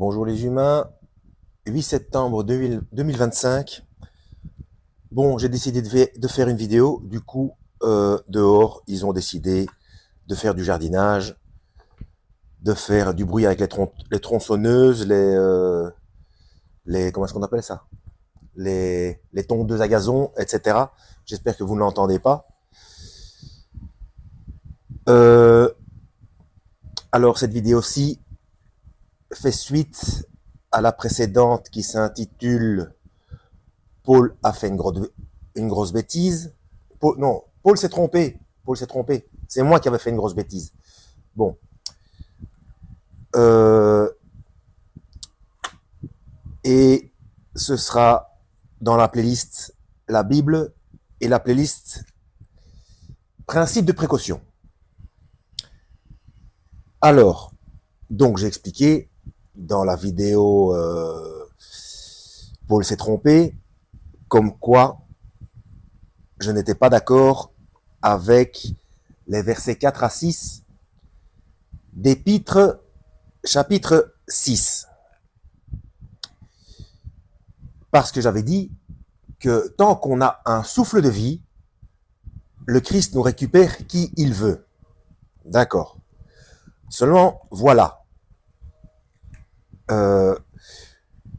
Bonjour les humains, 8 septembre 2025. Bon, j'ai décidé de faire une vidéo. Du coup, dehors, ils ont décidé de faire du jardinage, de faire du bruit avec les tronçonneuses, comment est-ce qu'on appelle ça? Les tondeuses à gazon, etc. J'espère que vous ne l'entendez pas. Euh, alors, cette vidéo-ci fait suite à la précédente qui s'intitule Paul a fait une grosse bêtise. Non, Paul s'est trompé. Paul s'est trompé. C'est moi qui avais fait une grosse bêtise. Bon. Euh, et ce sera dans la playlist la Bible et la playlist principe de précaution. Alors, donc j'ai expliqué dans la vidéo Paul s'est trompé, comme quoi je n'étais pas d'accord avec les versets 4 à 6 d'Épître chapitre 6. Parce que j'avais dit que tant qu'on a un souffle de vie, le Christ nous récupère qui il veut. D'accord. Seulement, voilà.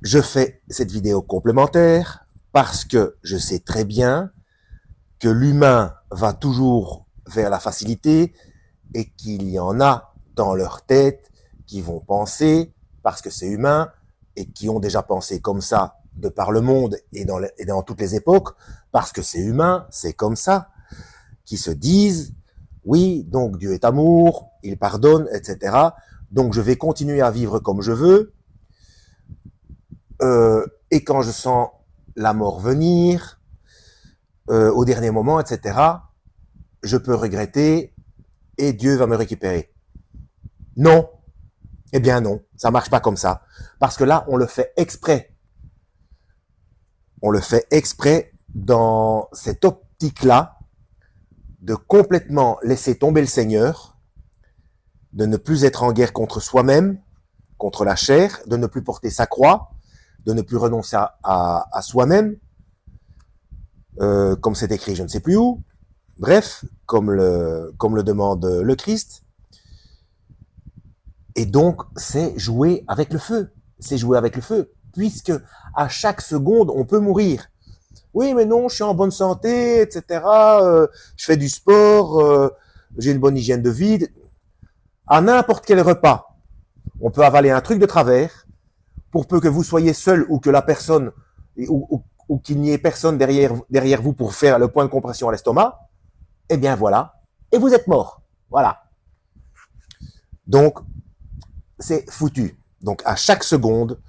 Je fais cette vidéo complémentaire parce que je sais très bien que l'humain va toujours vers la facilité et qu'il y en a dans leur tête qui vont penser, parce que c'est humain, et qui ont déjà pensé comme ça de par le monde et dans toutes les époques, parce que c'est humain, c'est comme ça, qui se disent, oui, donc Dieu est amour, il pardonne, etc. Donc je vais continuer à vivre comme je veux, et quand je sens la mort venir, au dernier moment, etc., je peux regretter et Dieu va me récupérer. Non, eh bien non, ça marche pas comme ça. Parce que là, on le fait exprès. On le fait exprès dans cette optique-là de complètement laisser tomber le Seigneur, de ne plus être en guerre contre soi-même, contre la chair, de ne plus porter sa croix, de ne plus renoncer à soi-même, comme c'est écrit je ne sais plus où, bref, comme le demande le Christ. Et donc, c'est jouer avec le feu. C'est jouer avec le feu, puisque à chaque seconde, on peut mourir. Oui, mais non, je suis en bonne santé, etc. Je fais du sport, j'ai une bonne hygiène de vie. À n'importe quel repas, on peut avaler un truc de travers, pour peu que vous soyez seul ou que la personne, ou qu'il n'y ait personne derrière vous pour faire le point de compression à l'estomac, eh bien voilà, et vous êtes mort. Voilà. Donc, c'est foutu. Donc, à chaque seconde,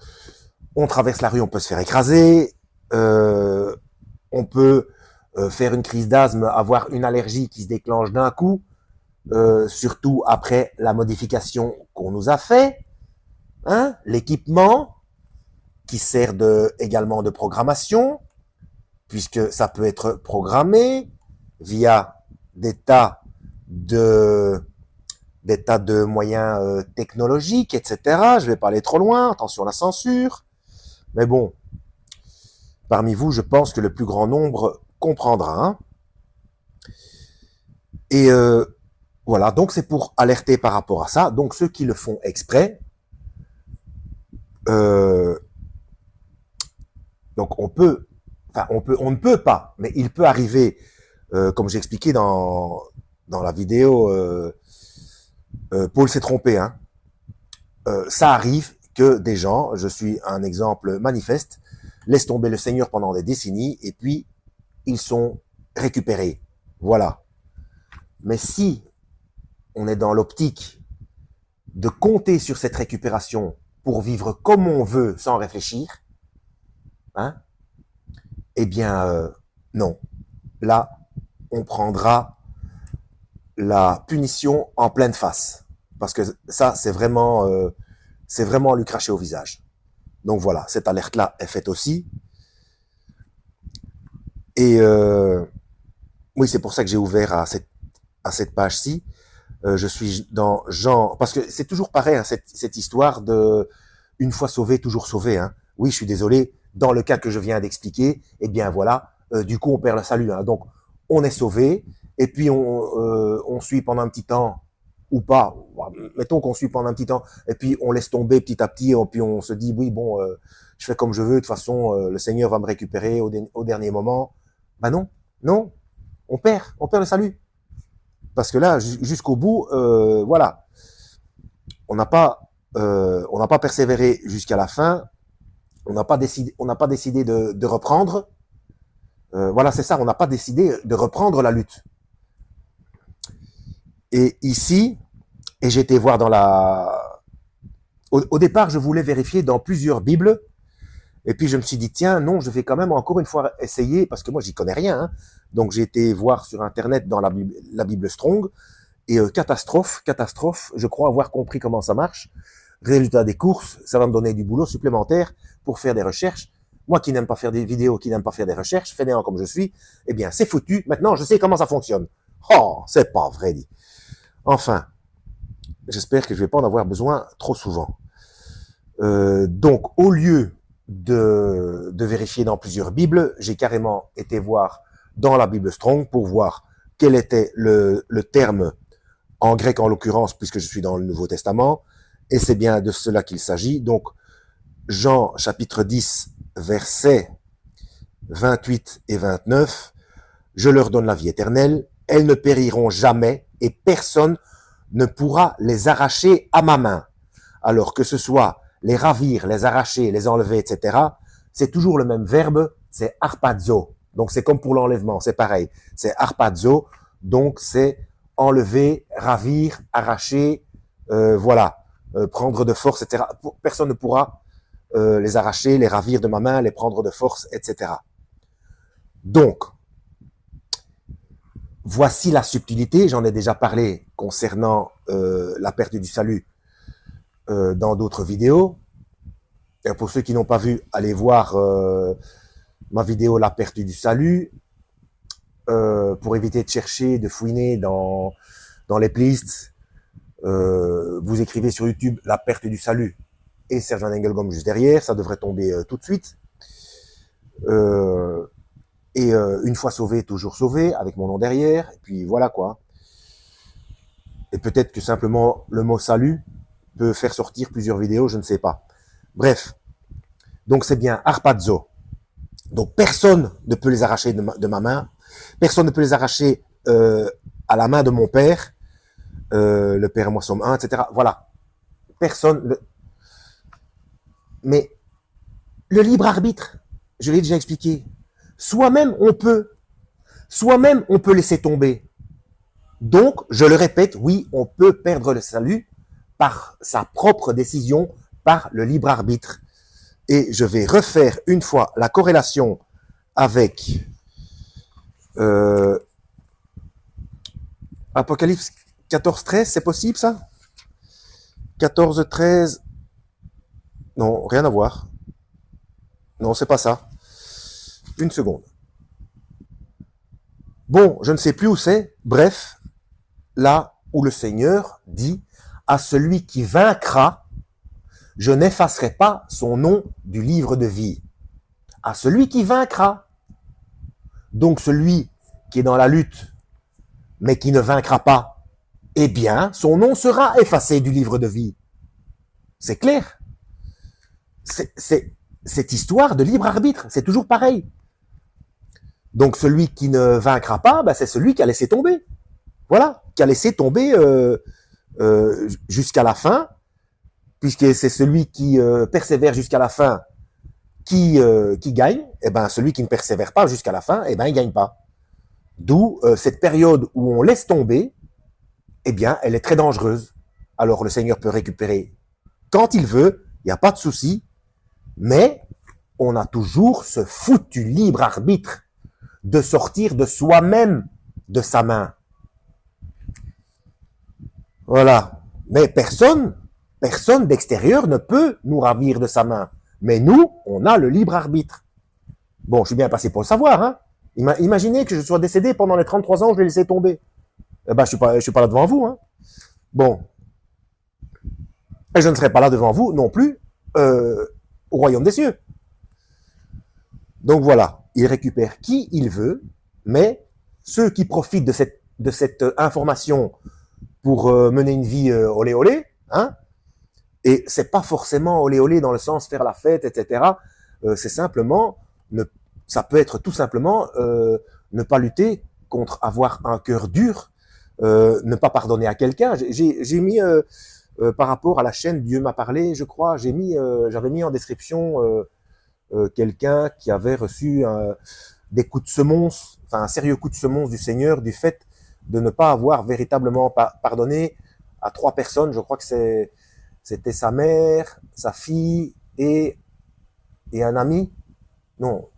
on traverse la rue, on peut se faire écraser, on peut faire une crise d'asthme, avoir une allergie qui se déclenche d'un coup, surtout après la modification qu'on nous a fait, hein, l'équipement qui sert également de programmation, puisque ça peut être programmé via des tas de moyens technologiques, etc. Je vais pas aller trop loin, attention à la censure. Mais bon, parmi vous, je pense que le plus grand nombre comprendra. Hein. Et voilà, donc c'est pour alerter par rapport à ça. Donc ceux qui le font exprès, donc on ne peut pas, mais il peut arriver, comme j'ai expliqué dans la vidéo, Paul s'est trompé. Hein. Ça arrive que des gens, je suis un exemple manifeste, laissent tomber le Seigneur pendant des décennies et puis ils sont récupérés. Voilà. Mais si on est dans l'optique de compter sur cette récupération pour vivre comme on veut sans réfléchir, hein, eh bien non. Là, on prendra la punition en pleine face. Parce que ça, c'est vraiment lui cracher au visage. Donc voilà, cette alerte-là est faite aussi. Et oui, c'est pour ça que j'ai ouvert à cette page-ci. Je suis dans Jean, parce que c'est toujours pareil, hein, cette histoire de une fois sauvé, toujours sauvé. Hein. Oui, je suis désolé, dans le cas que je viens d'expliquer, eh bien voilà, du coup on perd le salut. Hein. Donc on est sauvé, et puis on suit pendant un petit temps, ou pas, mettons qu'on suit pendant un petit temps, et puis on laisse tomber petit à petit, et puis on se dit, oui, bon, je fais comme je veux, de toute façon, le Seigneur va me récupérer au dernier moment. Ben non, non, on perd le salut. Parce que là, jusqu'au bout, voilà, on n'a pas persévéré jusqu'à la fin, on n'a pas décidé de reprendre. Voilà, c'est ça, on n'a pas décidé de reprendre la lutte. Et ici, et j'ai été voir dans la... Au départ, je voulais vérifier dans plusieurs Bibles, et puis je me suis dit, tiens, non, je vais quand même encore une fois essayer, parce que moi, j'y connais rien. Hein. Donc j'ai été voir sur Internet dans la Bible Strong, et catastrophe, je crois avoir compris comment ça marche. Résultat des courses, ça va me donner du boulot supplémentaire pour faire des recherches. Moi qui n'aime pas faire des vidéos, qui n'aime pas faire des recherches, fainéant comme je suis, eh bien c'est foutu. Maintenant, je sais comment ça fonctionne. Oh, c'est pas vrai, dit. Enfin, j'espère que je vais pas en avoir besoin trop souvent. Donc, au lieu de vérifier dans plusieurs Bibles, j'ai carrément été voir dans la Bible Strong pour voir quel était le terme en grec en l'occurrence, puisque je suis dans le Nouveau Testament, et c'est bien de cela qu'il s'agit. Donc, Jean chapitre 10, versets 28 et 29, « Je leur donne la vie éternelle, elles ne périront jamais, et personne ne pourra les arracher à ma main. » Alors que ce soit les ravir, les arracher, les enlever, etc., c'est toujours le même verbe, c'est harpazo. Donc c'est comme pour l'enlèvement, c'est pareil. C'est harpazo, donc c'est enlever, ravir, arracher, voilà, prendre de force, etc. Personne ne pourra les arracher, les ravir de ma main, les prendre de force, etc. Donc, voici la subtilité, j'en ai déjà parlé concernant la perte du salut dans d'autres vidéos. Et pour ceux qui n'ont pas vu, allez voir ma vidéo La perte du salut, pour éviter de chercher, de fouiner dans les playlists. Vous écrivez sur YouTube La perte du salut et Serge Van Engelgom juste derrière, ça devrait tomber tout de suite. Une fois sauvé, toujours sauvé, avec mon nom derrière, et puis voilà quoi. Et peut-être que simplement le mot salut peut faire sortir plusieurs vidéos, je ne sais pas. Bref, donc c'est bien harpazo. Donc personne ne peut les arracher de ma main, personne ne peut les arracher à la main de mon père, le père et moi sommes un, etc. Voilà, personne. Mais le libre arbitre, je l'ai déjà expliqué, soi-même on peut laisser tomber. Donc, je le répète, oui, on peut perdre le salut par sa propre décision, par le libre arbitre. Et je vais refaire une fois la corrélation avec Apocalypse 14, 13, c'est possible ça? 14, 13, non, rien à voir. Non, c'est pas ça. Une seconde. Bon, je ne sais plus où c'est. Bref, là où le Seigneur dit à celui qui vaincra, je n'effacerai pas son nom du livre de vie. À celui qui vaincra. Donc celui qui est dans la lutte, mais qui ne vaincra pas, eh bien, son nom sera effacé du livre de vie. C'est clair. C'est cette histoire de libre arbitre, c'est toujours pareil. Donc celui qui ne vaincra pas, c'est celui qui a laissé tomber. Voilà, qui a laissé tomber jusqu'à la fin, puisque c'est celui qui persévère jusqu'à la fin qui gagne. Et celui qui ne persévère pas jusqu'à la fin, il gagne pas. D'où cette période où on laisse tomber, elle est très dangereuse. Alors le Seigneur peut récupérer quand il veut, il n'y a pas de souci, mais on a toujours ce foutu libre arbitre de sortir de soi-même de sa main. Voilà. Mais personne d'extérieur ne peut nous ravir de sa main. Mais nous, on a le libre arbitre. Bon, je suis bien passé pour le savoir, hein. Imaginez que je sois décédé pendant les 33 ans, je l'ai laissé tomber. Je suis pas là devant vous, hein. Bon. Et je ne serai pas là devant vous non plus au royaume des cieux. Donc voilà, il récupère qui il veut, mais ceux qui profitent de cette information pour mener une vie olé olé, hein, et c'est pas forcément olé olé dans le sens faire la fête, etc. C'est simplement, ça peut être tout simplement ne pas lutter contre avoir un cœur dur, ne pas pardonner à quelqu'un. J'ai mis par rapport à la chaîne Dieu m'a parlé, je crois, j'avais mis en description quelqu'un qui avait reçu des coups de semonce, enfin un sérieux coup de semonce du Seigneur du fait de ne pas avoir véritablement pardonné à 3 personnes. Je crois que c'était sa mère, sa fille et un ami. Non.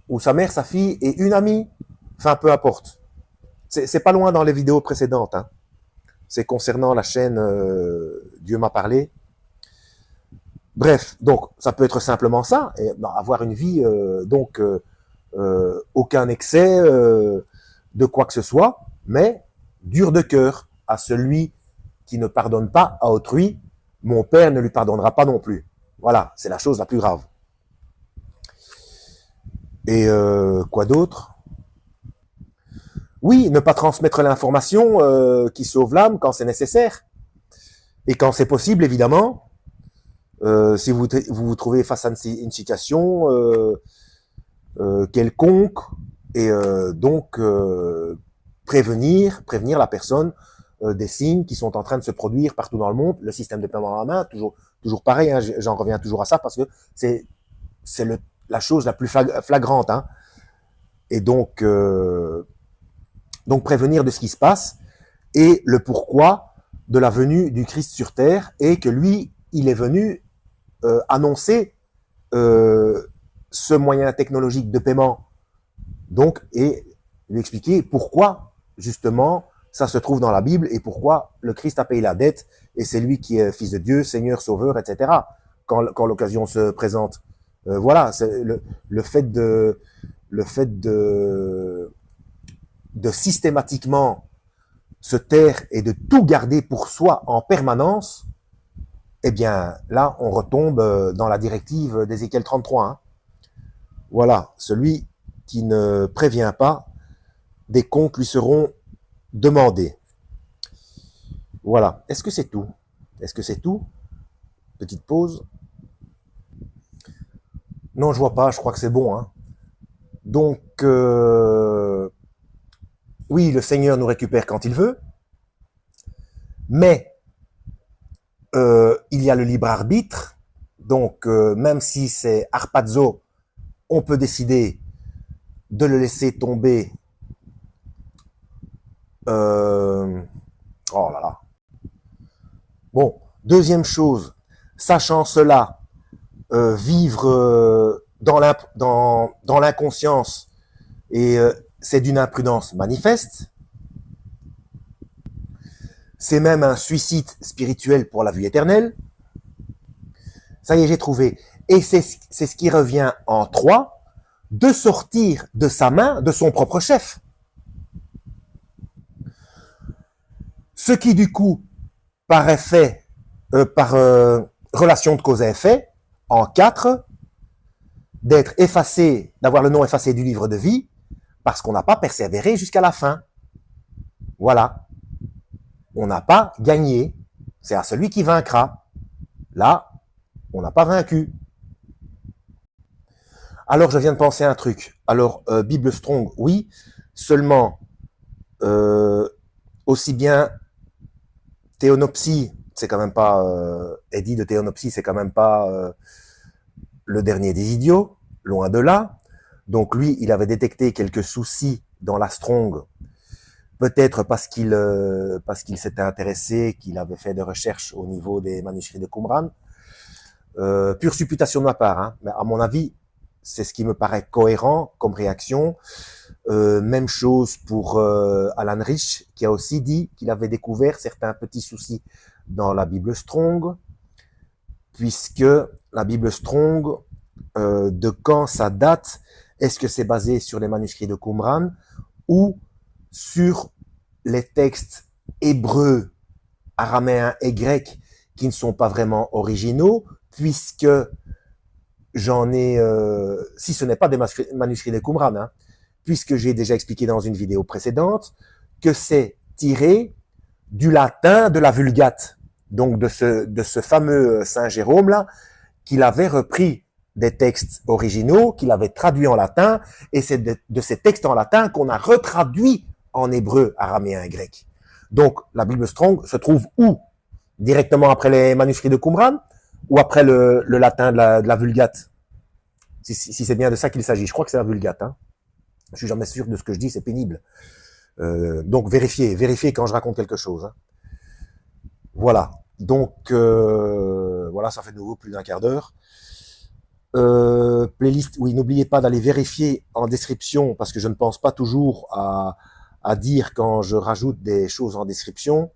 Ou sa mère, sa fille et une amie. Enfin, peu importe. C'est pas loin dans les vidéos précédentes. Hein. C'est concernant la chaîne Dieu m'a parlé. Bref, donc ça peut être simplement ça, et, avoir une vie aucun excès de quoi que ce soit, mais dur de cœur à celui qui ne pardonne pas à autrui, mon Père ne lui pardonnera pas non plus. Voilà, c'est la chose la plus grave. Et quoi d'autre? Oui, ne pas transmettre l'information qui sauve l'âme quand c'est nécessaire. Et quand c'est possible, évidemment. Si vous trouvez face à une situation quelconque, et donc prévenir la personne des signes qui sont en train de se produire partout dans le monde. Le système de paiement à la main, toujours pareil, hein, j'en reviens toujours à ça parce que c'est la chose la plus flagrante. Hein. Et donc prévenir de ce qui se passe et le pourquoi de la venue du Christ sur terre et que lui, il est venu annoncer ce moyen technologique de paiement. Donc, et lui expliquer pourquoi, justement, ça se trouve dans la Bible et pourquoi le Christ a payé la dette et c'est lui qui est fils de Dieu, Seigneur, Sauveur, etc. Quand l'occasion se présente. Voilà, c'est le fait de systématiquement se taire et de tout garder pour soi en permanence, eh bien, là, on retombe dans la directive d'Ézéchiel 33. Hein. Voilà, celui qui ne prévient pas, des comptes lui seront demandés. Voilà. Est-ce que c'est tout? Est-ce que c'est tout? Petite pause. Non, je vois pas, je crois que c'est bon. Hein. Donc, oui, le Seigneur nous récupère quand il veut, mais il y a le libre arbitre. Donc, même si c'est harpazo, on peut décider de le laisser tomber. Oh là là. Bon, deuxième chose, sachant cela, vivre dans l'inconscience et c'est d'une imprudence manifeste. C'est même un suicide spirituel pour la vie éternelle. Ça y est, j'ai trouvé. Et c'est ce qui revient en 3, de sortir de sa main de son propre chef. Ce qui, du coup, par effet, par relation de cause à effet, en 4, d'être effacé, d'avoir le nom effacé du livre de vie, parce qu'on n'a pas persévéré jusqu'à la fin. Voilà. On n'a pas gagné. C'est à celui qui vaincra. Là, on n'a pas vaincu. Alors, je viens de penser à un truc. Alors, Bible Strong, oui, seulement aussi bien Théonopsie, c'est quand même pas Eddie de Théonopsie, c'est quand même pas le dernier des idiots, loin de là. Donc lui, il avait détecté quelques soucis dans la Strong, peut-être parce qu'il s'était intéressé, qu'il avait fait des recherches au niveau des manuscrits de Qumran. Pure supputation de ma part, hein, mais à mon avis, c'est ce qui me paraît cohérent comme réaction. Même chose pour Alan Rich, qui a aussi dit qu'il avait découvert certains petits soucis dans la Bible Strong, puisque la Bible Strong, de quand ça date, est-ce que c'est basé sur les manuscrits de Qumran ou sur les textes hébreux, araméens et grecs qui ne sont pas vraiment originaux, puisque j'en ai, si ce n'est pas des manuscrits des Qumran, hein, puisque j'ai déjà expliqué dans une vidéo précédente que c'est tiré du latin de la Vulgate, donc de ce fameux Saint Jérôme là, qu'il avait repris des textes originaux, qu'il avait traduits en latin, et c'est de ces textes en latin qu'on a retraduit en hébreu, araméen et grec. Donc la Bible Strong se trouve où? Directement après les manuscrits de Qumran ou après le latin de la Vulgate? Si c'est bien de ça qu'il s'agit, je crois que c'est la Vulgate. Hein. Je suis jamais sûr de ce que je dis, c'est pénible. Donc vérifiez quand je raconte quelque chose. Hein. Voilà. Donc voilà, ça fait de nouveau plus d'un quart d'heure. Playlist, oui, n'oubliez pas d'aller vérifier en description, parce que je ne pense pas toujours à dire quand je rajoute des choses en description.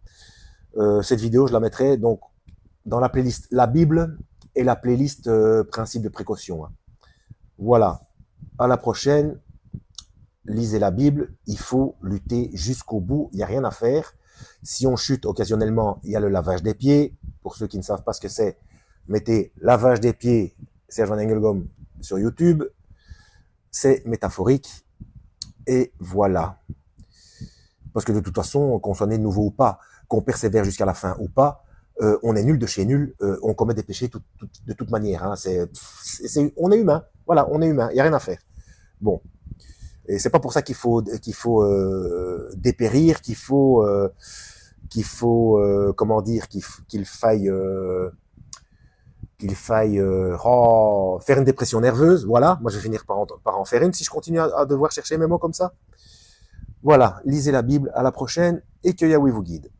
Cette vidéo, je la mettrai donc dans la playlist La Bible et la playlist Principe de précaution. Hein. Voilà. À la prochaine. Lisez la Bible, il faut lutter jusqu'au bout, il n'y a rien à faire. Si on chute occasionnellement, il y a le lavage des pieds. Pour ceux qui ne savent pas ce que c'est, mettez lavage des pieds Serge Van Engelgom sur YouTube. C'est métaphorique. Et voilà. Parce que de toute façon, qu'on soit né de nouveau ou pas, qu'on persévère jusqu'à la fin ou pas, on est nul de chez nul, on commet des péchés de toute manière. Hein. On est humain. Voilà, on est humain, il n'y a rien à faire. Bon. Et c'est pas pour ça qu'il faut dépérir, qu'il faut comment dire, qu'il faille faire une dépression nerveuse. Voilà, moi je vais finir par en faire une si je continue à devoir chercher mes mots comme ça. Voilà, lisez la Bible, à la prochaine et que Yahweh vous guide.